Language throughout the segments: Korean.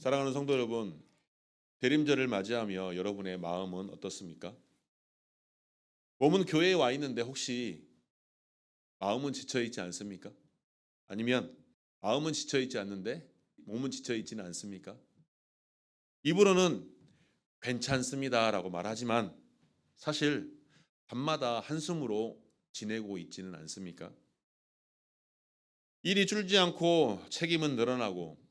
사랑하는 성도 여러분, 대림절을 맞이하며 여러분의 마음은 어떻습니까? 몸은 교회에 와 있는데 혹시 마음은 지쳐 있지 않습니까? 아니면 마음은 지쳐 있지 않는데 몸은 지쳐 있지는 않습니까? 입으로는 괜찮습니다라고 말하지만 사실 밤마다 한숨으로 지내고 있지는 않습니까? 일이 줄지 않고 책임은 늘어나고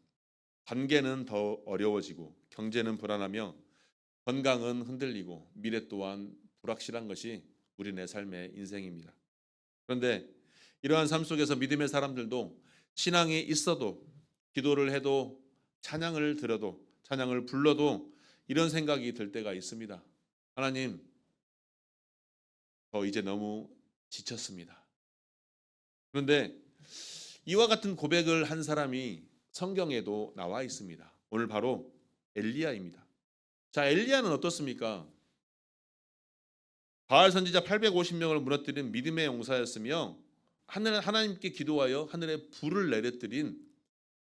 관계는 더 어려워지고 경제는 불안하며 건강은 흔들리고 미래 또한 불확실한 것이 우리네 삶의 인생입니다. 그런데 이러한 삶 속에서 믿음의 사람들도 신앙이 있어도 기도를 해도 찬양을 들어도 찬양을 불러도 이런 생각이 들 때가 있습니다. 하나님, 저 이제 너무 지쳤습니다. 그런데 이와 같은 고백을 한 사람이 성경에도 나와 있습니다. 오늘 바로 엘리야입니다. 자, 엘리야는 어떻습니까? 바알 선지자 850명을 무너뜨린 믿음의 용사였으며 하나님께 기도하여 하늘에 불을 내려뜨린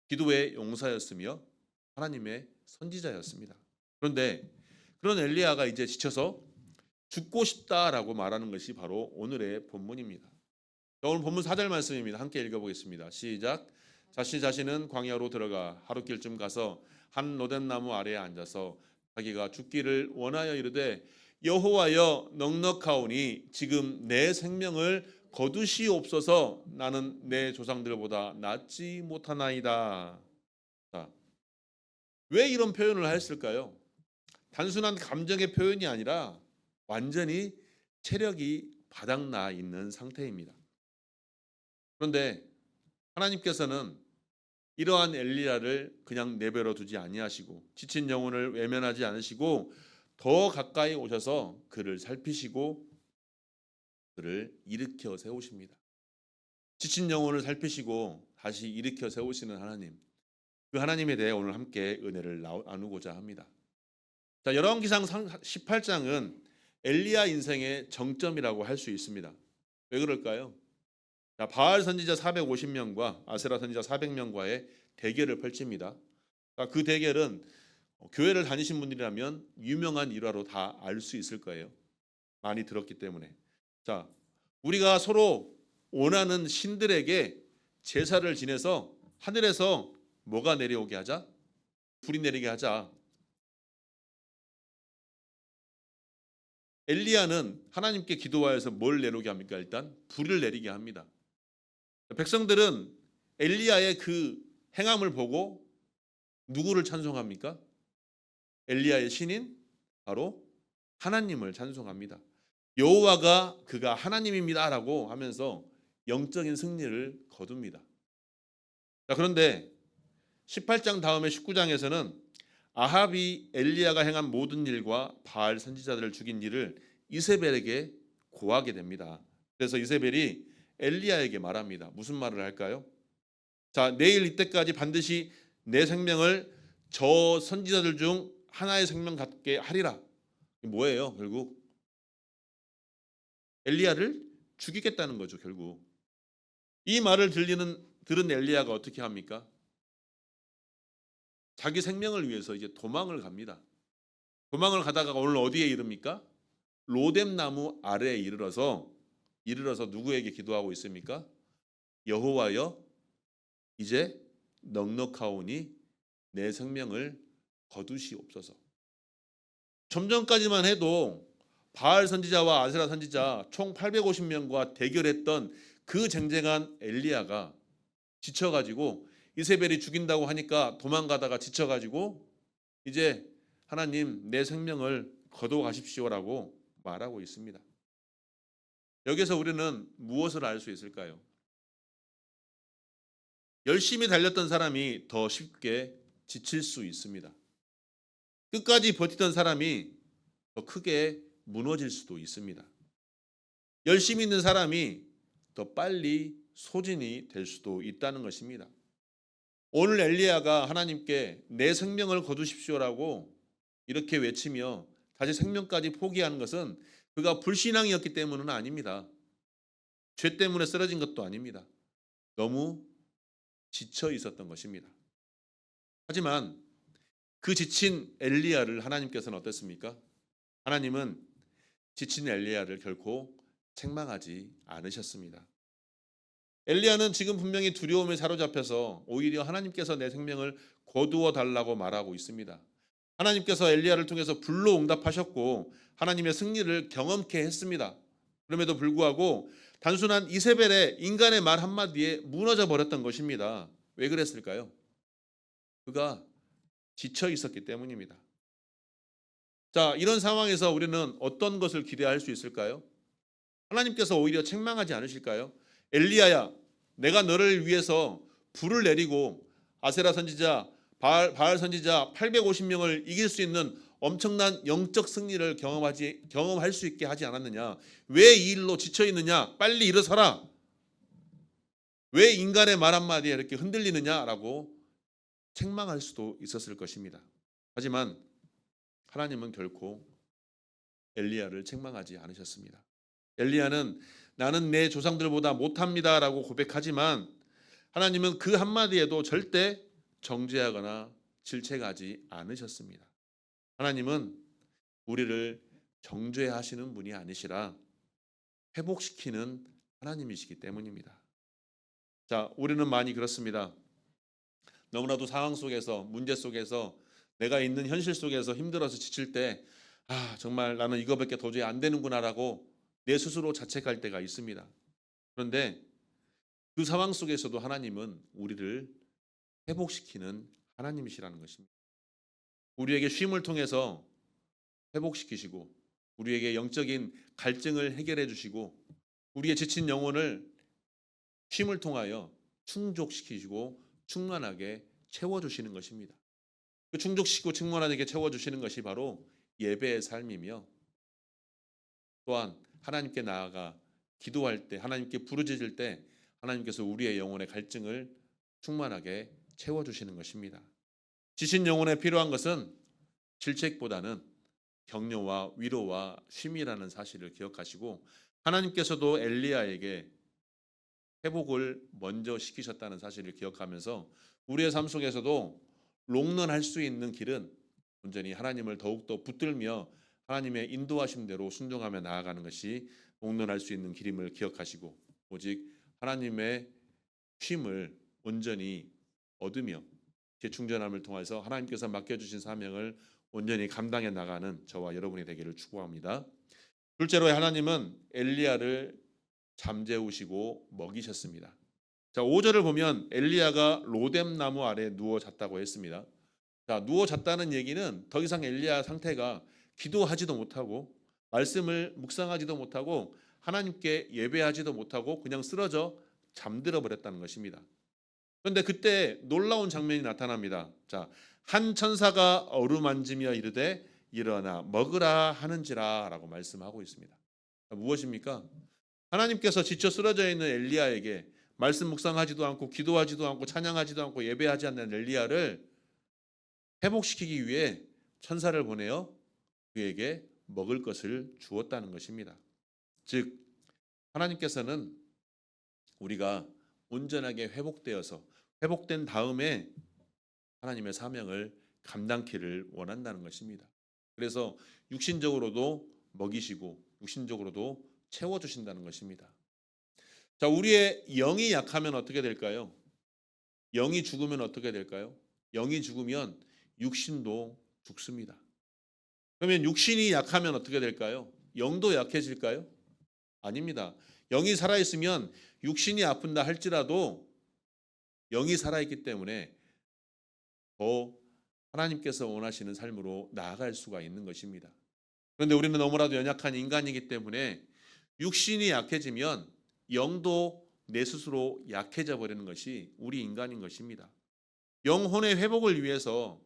기도의 용사였으며 하나님의 선지자였습니다. 그런데 그런 엘리야가 이제 지쳐서 죽고 싶다라고 말하는 것이 바로 오늘의 본문입니다. 오늘 본문 4절 말씀입니다. 함께 읽어보겠습니다. 시작. 자신은 광야로 들어가 하루길쯤 가서 한 로뎀나무 아래에 앉아서 자기가 죽기를 원하여 이르되 여호와여 넉넉하오니 지금 내 생명을 거두시옵소서. 나는 내 조상들보다 낫지 못하나이다. 자, 왜 이런 표현을 했을까요? 단순한 감정의 표현이 아니라 완전히 체력이 바닥나 있는 상태입니다. 그런데 하나님께서는 이러한 엘리야를 그냥 내버려 두지 아니하시고 지친 영혼을 외면하지 않으시고 더 가까이 오셔서 그를 살피시고 그를 일으켜 세우십니다. 지친 영혼을 살피시고 다시 일으켜 세우시는 하나님, 그 하나님에 대해 오늘 함께 은혜를 나누고자 합니다. 자, 열왕기상 18장은 엘리야 인생의 정점이라고 할 수 있습니다. 왜 그럴까요? 자, 바알 선지자 450명과 아세라 선지자 400명과의 대결을 펼칩니다. 자, 그 대결은 교회를 다니신 분들이라면 유명한 일화로 다 알 수 있을 거예요. 많이 들었기 때문에. 자, 우리가 서로 원하는 신들에게 제사를 지내서 하늘에서 뭐가 내려오게 하자? 불이 내리게 하자. 엘리야는 하나님께 기도하여서 뭘 내려오게 합니까? 일단 불을 내리게 합니다. 백성들은 엘리야의 그 행함을 보고 누구를 찬송합니까? 엘리야의 신인 바로 하나님을 찬송합니다. 여호와가 그가 하나님입니다라고 하면서 영적인 승리를 거둡니다. 자, 그런데 18장 다음에 19장에서는 아합이 엘리야가 행한 모든 일과 바알 선지자들을 죽인 일을 이세벨에게 고하게 됩니다. 그래서 이세벨이 엘리야에게 말합니다. 무슨 말을 할까요? 자, 내일 이때까지 반드시 내 생명을 저 선지자들 중 하나의 생명 같게 하리라. 뭐예요? 결국 엘리야를 죽이겠다는 거죠. 결국 이 말을 들은 엘리야가 어떻게 합니까? 자기 생명을 위해서 이제 도망을 갑니다. 도망을 가다가 오늘 어디에 이릅니까? 로뎀나무 아래에 이르러서 누구에게 기도하고 있습니까? 여호와여, 이제 넉넉하오니 내 생명을 거두시옵소서. 좀 전까지만 해도 바알 선지자와 아세라 선지자 총 850명과 대결했던 그 쟁쟁한 엘리야가 지쳐가지고 이세벨이 죽인다고 하니까 도망가다가 지쳐가지고 이제 하나님 내 생명을 거둬 가십시오라고 말하고 있습니다. 여기서 우리는 무엇을 알 수 있을까요? 열심히 달렸던 사람이 더 쉽게 지칠 수 있습니다. 끝까지 버티던 사람이 더 크게 무너질 수도 있습니다. 열심히 있는 사람이 더 빨리 소진이 될 수도 있다는 것입니다. 오늘 엘리야가 하나님께 내 생명을 거두십시오라고 이렇게 외치며 다시 생명까지 포기하는 것은 그가 불신앙이었기 때문은 아닙니다. 죄 때문에 쓰러진 것도 아닙니다. 너무 지쳐 있었던 것입니다. 하지만 그 지친 엘리야를 하나님께서는 어땠습니까? 하나님은 지친 엘리야를 결코 책망하지 않으셨습니다. 엘리야는 지금 분명히 두려움에 사로잡혀서 오히려 하나님께서 내 생명을 거두어 달라고 말하고 있습니다. 하나님께서 엘리야를 통해서 불로 응답하셨고 하나님의 승리를 경험케 했습니다. 그럼에도 불구하고 단순한 이세벨의 인간의 말 한마디에 무너져 버렸던 것입니다. 왜 그랬을까요? 그가 지쳐 있었기 때문입니다. 자, 이런 상황에서 우리는 어떤 것을 기대할 수 있을까요? 하나님께서 오히려 책망하지 않으실까요? 엘리야야, 내가 너를 위해서 불을 내리고 아세라 선지자, 바알 선지자 850명을 이길 수 있는 엄청난 영적 승리를 경험할 수 있게 하지 않았느냐? 왜 이 일로 지쳐 있느냐? 빨리 일어서라. 왜 인간의 말 한마디에 이렇게 흔들리느냐라고 책망할 수도 있었을 것입니다. 하지만 하나님은 결코 엘리야를 책망하지 않으셨습니다. 엘리야는 나는 내 조상들보다 못합니다라고 고백하지만 하나님은 그 한마디에도 절대 정죄하거나 질책하지 않으셨습니다. 하나님은 우리를 정죄하시는 분이 아니시라 회복시키는 하나님이시기 때문입니다. 자, 우리는 많이 그렇습니다. 너무나도 상황 속에서, 문제 속에서, 내가 있는 현실 속에서 힘들어서 지칠 때 정말 나는 이거밖에 도저히 안 되는구나라고 내 스스로 자책할 때가 있습니다. 그런데 그 상황 속에서도 하나님은 우리를 회복시키는 하나님이시라는 것입니다. 우리에게 쉼을 통해서 회복시키시고 우리에게 영적인 갈증을 해결해 주시고 우리의 지친 영혼을 쉼을 통하여 충족시키시고 충만하게 채워주시는 것입니다. 그 충족시키고 충만하게 채워주시는 것이 바로 예배의 삶이며 또한 하나님께 나아가 기도할 때 하나님께 부르짖을 때 하나님께서 우리의 영혼의 갈증을 충만하게 채워주시는 것입니다. 지친 영혼에 필요한 것은 질책보다는 격려와 위로와 쉼이라는 사실을 기억하시고 하나님께서도 엘리야에게 회복을 먼저 시키셨다는 사실을 기억하면서 우리의 삶 속에서도 롱런할 수 있는 길은 온전히 하나님을 더욱더 붙들며 하나님의 인도하심대로 순종하며 나아가는 것이 롱런할 수 있는 길임을 기억하시고 오직 하나님의 쉼을 온전히 얻으며 재충전함을 통해서 하나님께서 맡겨주신 사명을 온전히 감당해 나가는 저와 여러분이 되기를 축복합니다. 둘째로 하나님은 엘리야를 잠재우시고 먹이셨습니다. 자, 5절을 보면 엘리야가 로뎀 나무 아래 누워 잤다고 했습니다. 자, 누워 잤다는 얘기는 더 이상 엘리야 상태가 기도하지도 못하고 말씀을 묵상하지도 못하고 하나님께 예배하지도 못하고 그냥 쓰러져 잠들어 버렸다는 것입니다. 그런데 그때 놀라운 장면이 나타납니다. 자, 한 천사가 어루만지며 이르되 일어나 먹으라 하는지라라고 말씀하고 있습니다. 무엇입니까? 하나님께서 지쳐 쓰러져 있는 엘리야에게 말씀 묵상하지도 않고 기도하지도 않고 찬양하지도 않고 예배하지 않는 엘리야를 회복시키기 위해 천사를 보내어 그에게 먹을 것을 주었다는 것입니다. 즉 하나님께서는 우리가 온전하게 회복된 다음에 하나님의 사명을 감당키를 원한다는 것입니다. 그래서 육신적으로도 먹이시고 육신적으로도 채워주신다는 것입니다. 자, 우리의 영이 약하면 어떻게 될까요? 영이 죽으면 어떻게 될까요? 영이 죽으면 육신도 죽습니다. 그러면 육신이 약하면 어떻게 될까요? 영도 약해질까요? 아닙니다. 영이 살아있으면 육신이 아픈다 할지라도 영이 살아있기 때문에 더 하나님께서 원하시는 삶으로 나아갈 수가 있는 것입니다. 그런데 우리는 너무나도 연약한 인간이기 때문에 육신이 약해지면 영도 내 스스로 약해져 버리는 것이 우리 인간인 것입니다. 영혼의 회복을 위해서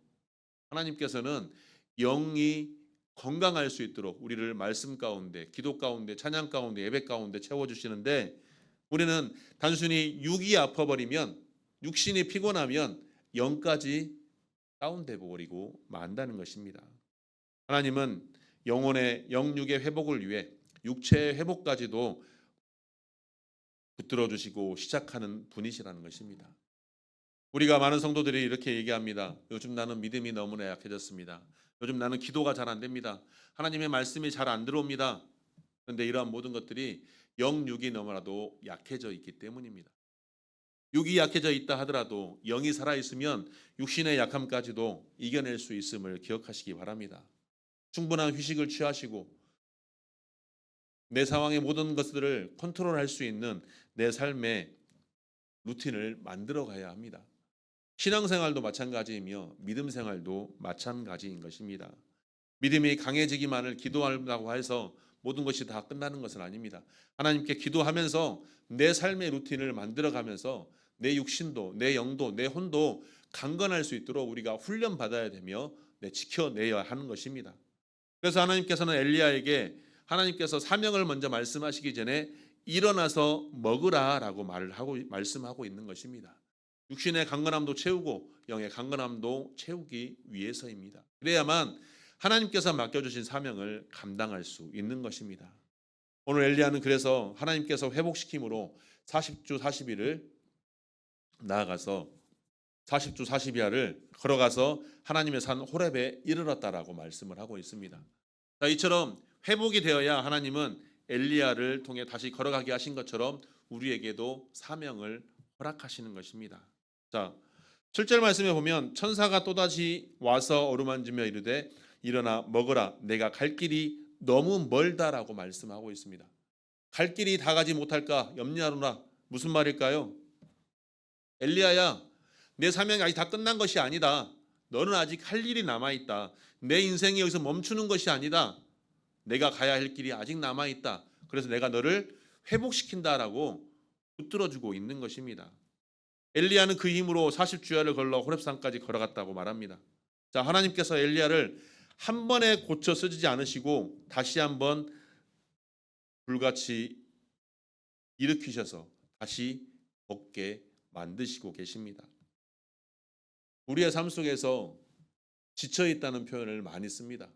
하나님께서는 영이 건강할 수 있도록 우리를 말씀 가운데, 기도 가운데, 찬양 가운데, 예배 가운데 채워주시는데 우리는 단순히 육이 아파버리면 육신이 피곤하면 영까지 다운돼 버리고 만다는 것입니다. 하나님은 영혼의 영육의 회복을 위해 육체의 회복까지도 붙들어 주시고 시작하는 분이시라는 것입니다. 우리가 많은 성도들이 이렇게 얘기합니다. 요즘 나는 믿음이 너무나 약해졌습니다. 요즘 나는 기도가 잘 안 됩니다. 하나님의 말씀이 잘 안 들어옵니다. 그런데 이러한 모든 것들이 영육이 너무나도 약해져 있기 때문입니다. 육이 약해져 있다 하더라도 영이 살아 있으면 육신의 약함까지도 이겨낼 수 있음을 기억하시기 바랍니다. 충분한 휴식을 취하시고 내 상황의 모든 것들을 컨트롤할 수 있는 내 삶의 루틴을 만들어 가야 합니다. 신앙생활도 마찬가지이며 믿음 생활도 마찬가지인 것입니다. 믿음이 강해지기만을 기도한다고 해서 모든 것이 다 끝나는 것은 아닙니다. 하나님께 기도하면서 내 삶의 루틴을 만들어가면서 내 육신도 내 영도 내 혼도 강건할 수 있도록 우리가 훈련받아야 되며 지켜내야 하는 것입니다. 그래서 하나님께서는 엘리야에게 하나님께서 사명을 먼저 말씀하시기 전에 일어나서 먹으라라고 말씀하고 있는 것입니다. 육신의 강건함도 채우고 영의 강건함도 채우기 위해서입니다. 그래야만 하나님께서 맡겨주신 사명을 감당할 수 있는 것입니다. 오늘 엘리야는 그래서 하나님께서 회복시킴으로 40주 40일을 나아가서 40주 40야를 걸어가서 하나님의 산 호렙에 이르렀다라고 말씀을 하고 있습니다. 자, 이처럼 회복이 되어야 하나님은 엘리야를 통해 다시 걸어가게 하신 것처럼 우리에게도 사명을 허락하시는 것입니다. 자, 7절 말씀에 보면 천사가 또다시 와서 어루만지며 이르되 일어나 먹으라 내가 갈 길이 너무 멀다라고 말씀하고 있습니다. 갈 길이 다 가지 못할까 염려하노라. 무슨 말일까요? 엘리야야, 내 사명이 아직 다 끝난 것이 아니다. 너는 아직 할 일이 남아있다. 내 인생이 여기서 멈추는 것이 아니다. 내가 가야 할 길이 아직 남아있다. 그래서 내가 너를 회복시킨다라고 붙들어주고 있는 것입니다. 엘리야는 그 힘으로 40주야를 걸러 호렙산까지 걸어갔다고 말합니다. 자, 하나님께서 엘리야를 한 번에 고쳐 쓰지 않으시고 다시 한번 불같이 일으키셔서 다시 걷게 만드시고 계십니다. 우리의 삶 속에서 지쳐있다는 표현을 많이 씁니다.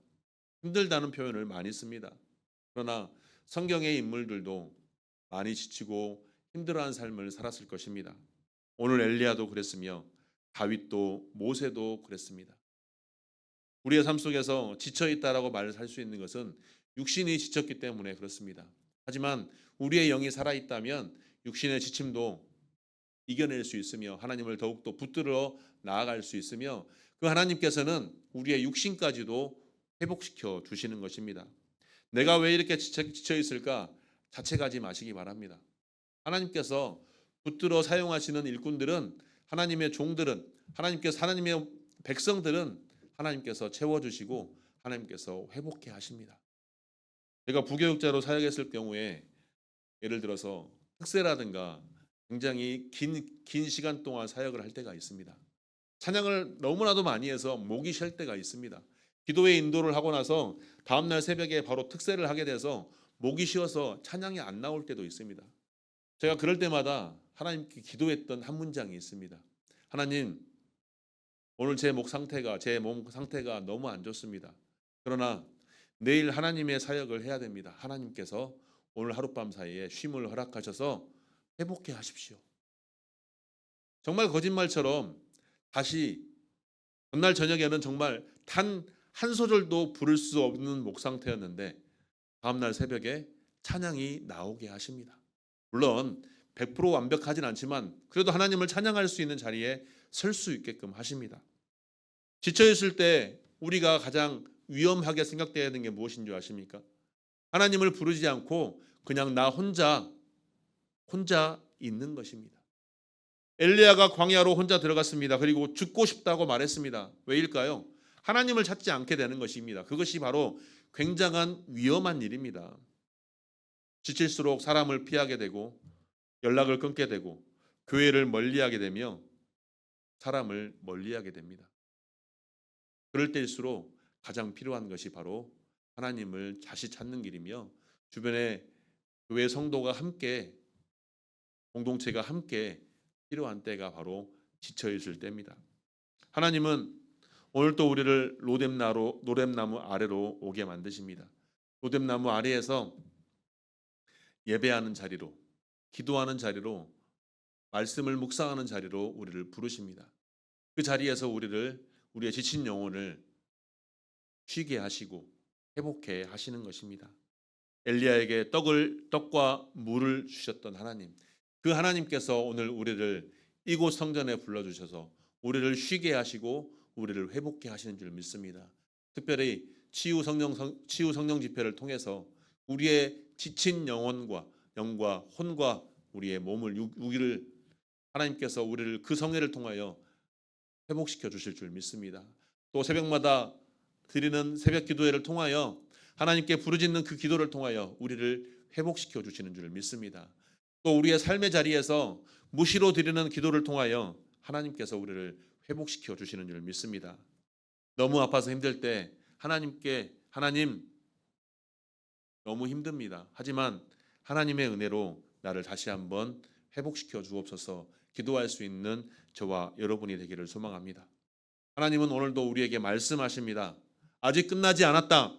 힘들다는 표현을 많이 씁니다. 그러나 성경의 인물들도 많이 지치고 힘들어한 삶을 살았을 것입니다. 오늘 엘리야도 그랬으며 다윗도 모세도 그랬습니다. 우리의 삶 속에서 지쳐있다라고 말을 할 수 있는 것은 육신이 지쳤기 때문에 그렇습니다. 하지만 우리의 영이 살아있다면 육신의 지침도 이겨낼 수 있으며 하나님을 더욱더 붙들어 나아갈 수 있으며 그 하나님께서는 우리의 육신까지도 회복시켜 주시는 것입니다. 내가 왜 이렇게 지쳐 있을까 자책하지 마시기 바랍니다. 하나님께서 붙들어 사용하시는 일꾼들은 하나님의 종들은 하나님의 백성들은 하나님께서 채워주시고 하나님께서 회복해 하십니다. 제가 부교육자로 사역했을 경우에 예를 들어서 특세라든가 굉장히 긴 시간 동안 사역을 할 때가 있습니다. 찬양을 너무나도 많이 해서 목이 쉴 때가 있습니다. 기도의 인도를 하고 나서 다음날 새벽에 바로 특세를 하게 돼서 목이 쉬어서 찬양이 안 나올 때도 있습니다. 제가 그럴 때마다 하나님께 기도했던 한 문장이 있습니다. 하나님, 오늘 제 몸 상태가 너무 안 좋습니다. 그러나 내일 하나님의 사역을 해야 됩니다. 하나님께서 오늘 하룻밤 사이에 쉼을 허락하셔서 회복해 하십시오. 정말 거짓말처럼 다시 전날 저녁에는 정말 단 한 소절도 부를 수 없는 목 상태였는데 다음날 새벽에 찬양이 나오게 하십니다. 물론 100% 완벽하진 않지만 그래도 하나님을 찬양할 수 있는 자리에 설 수 있게끔 하십니다. 지쳐있을 때 우리가 가장 위험하게 생각되어야 하는 게 무엇인 줄 아십니까? 하나님을 부르지 않고 그냥 나 혼자 있는 것입니다. 엘리야가 광야로 혼자 들어갔습니다. 그리고 죽고 싶다고 말했습니다. 왜일까요? 하나님을 찾지 않게 되는 것입니다. 그것이 바로 굉장한 위험한 일입니다. 지칠수록 사람을 피하게 되고 연락을 끊게 되고 교회를 멀리하게 되며 사람을 멀리하게 됩니다. 그럴 때일수록 가장 필요한 것이 바로 하나님을 다시 찾는 길이며 주변에 교회 성도가 함께 공동체가 함께 필요한 때가 바로 지쳐있을 때입니다. 하나님은 오늘 또 우리를 로뎀나무 아래로 오게 만드십니다. 로뎀나무 아래에서 예배하는 자리로 기도하는 자리로 말씀을 묵상하는 자리로 우리를 부르십니다. 그 자리에서 우리의 지친 영혼을 쉬게 하시고 회복해 하시는 것입니다. 엘리야에게 떡과 물을 주셨던 하나님, 그 하나님께서 오늘 우리를 이곳 성전에 불러주셔서 우리를 쉬게 하시고 우리를 회복해 하시는 줄 믿습니다. 특별히 치유 성령 집회를 통해서 우리의 지친 영과 혼과 우리의 몸을 육을 하나님께서 우리를 그 성회를 통하여 회복시켜 주실 줄 믿습니다. 또 새벽마다 드리는 새벽 기도회를 통하여 하나님께 부르짖는 그 기도를 통하여 우리를 회복시켜 주시는 줄 믿습니다. 또 우리의 삶의 자리에서 무시로 드리는 기도를 통하여 하나님께서 우리를 회복시켜 주시는 줄 믿습니다. 너무 아파서 힘들 때 하나님 너무 힘듭니다. 하지만 하나님의 은혜로 나를 다시 한번 회복시켜 주옵소서 기도할 수 있는 저와 여러분이 되기를 소망합니다. 하나님은 오늘도 우리에게 말씀하십니다. 아직 끝나지 않았다.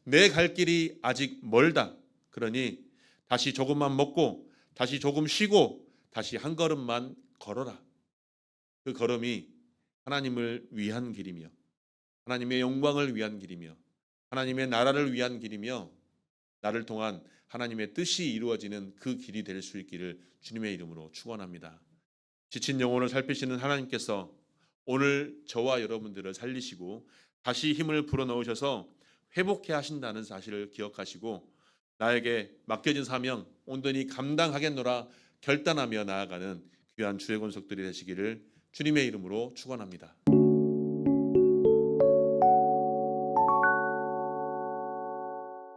내 갈 길이 아직 멀다. 그러니 다시 조금만 먹고 다시 조금 쉬고 다시 한 걸음만 걸어라. 그 걸음이 하나님을 위한 길이며 하나님의 영광을 위한 길이며 하나님의 나라를 위한 길이며 나를 통한 하나님의 뜻이 이루어지는 그 길이 될 수 있기를 주님의 이름으로 축원합니다. 지친 영혼을 살피시는 하나님께서 오늘 저와 여러분들을 살리시고 다시 힘을 불어넣으셔서 회복해 하신다는 사실을 기억하시고 나에게 맡겨진 사명 온전히 감당하겠노라 결단하며 나아가는 귀한 주의 권속들이 되시기를 주님의 이름으로 축원합니다.